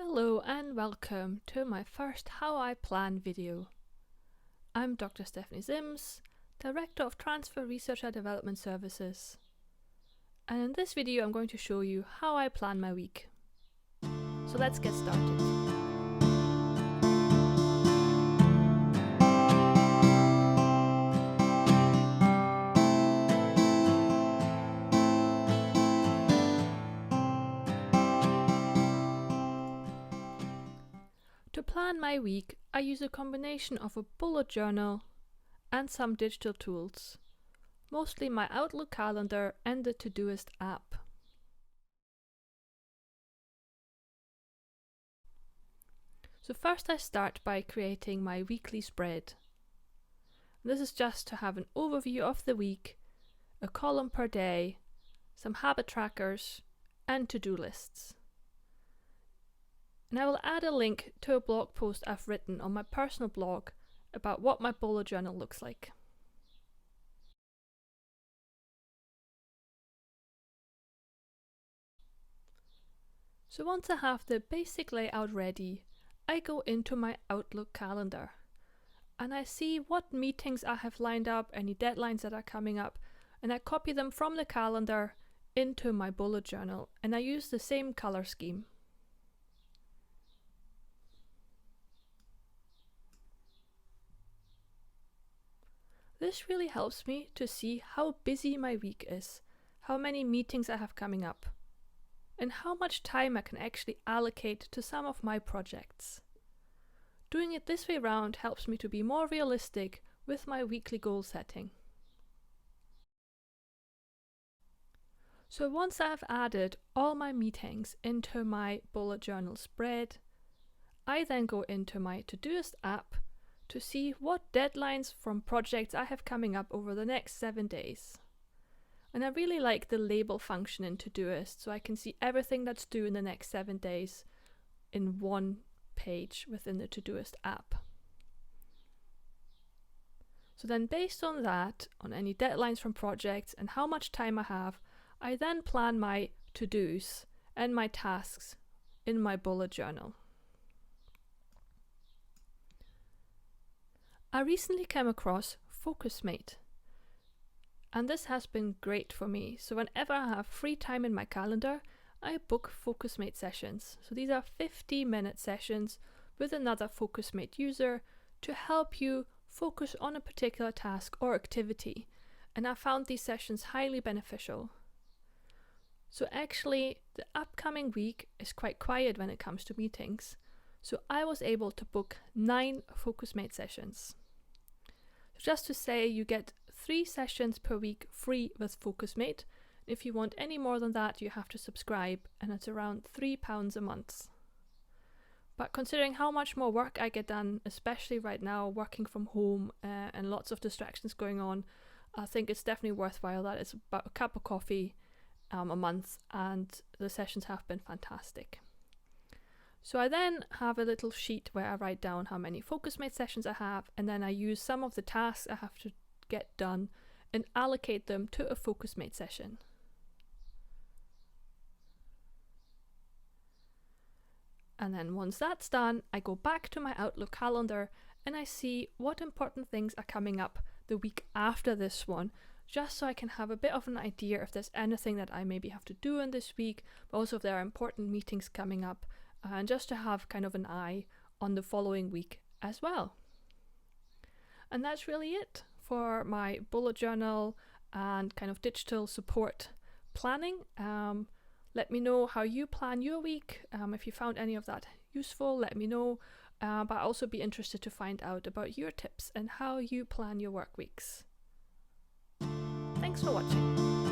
Hello and welcome to my first How I Plan video. I'm Dr. Stephanie Sims, Director of Transfer Research and Development Services. And in this video I'm going to show you how I plan my week. So let's get started. To plan my week, I use a combination of a bullet journal and some digital tools, mostly my Outlook calendar and the ToDoist app. So first I start by creating my weekly spread. This is just to have an overview of the week, a column per day, some habit trackers and to-do lists. And I will add a link to a blog post I've written on my personal blog about what my bullet journal looks like. So once I have the basic layout ready, I go into my Outlook calendar and I see what meetings I have lined up, any deadlines that are coming up, and I copy them from the calendar into my bullet journal, and I use the same color scheme. This really helps me to see how busy my week is, how many meetings I have coming up, and how much time I can actually allocate to some of my projects. Doing it this way around helps me to be more realistic with my weekly goal setting. So once I've added all my meetings into my bullet journal spread, I then go into my ToDoist app to see what deadlines from projects I have coming up over the next 7 days. And I really like the label function in ToDoist, so I can see everything that's due in the next 7 days in one page within the ToDoist app. So then based on that, on any deadlines from projects and how much time I have, I then plan my to-dos and my tasks in my bullet journal. I recently came across Focusmate, and this has been great for me. So whenever I have free time in my calendar, I book Focusmate sessions. So these are 50-minute sessions with another Focusmate user to help you focus on a particular task or activity, and I found these sessions highly beneficial. So actually the upcoming week is quite quiet when it comes to meetings. So I was able to book 9 Focusmate sessions. So just to say, you get 3 sessions per week free with Focusmate. If you want any more than that, you have to subscribe, and it's around £3 a month. But considering how much more work I get done, especially right now working from home and lots of distractions going on, I think it's definitely worthwhile. That it's about a cup of coffee a month, and the sessions have been fantastic. So I then have a little sheet where I write down how many Focusmate sessions I have, and then I use some of the tasks I have to get done and allocate them to a Focusmate session. And then once that's done, I go back to my Outlook calendar and I see what important things are coming up the week after this one, just so I can have a bit of an idea if there's anything that I maybe have to do in this week, but also if there are important meetings coming up, and just to have kind of an eye on the following week as well. And that's really it for my bullet journal and kind of digital support planning. Let me know how you plan your week. If you found any of that useful, let me know. But I'll also be interested to find out about your tips and how you plan your work weeks. Thanks for watching.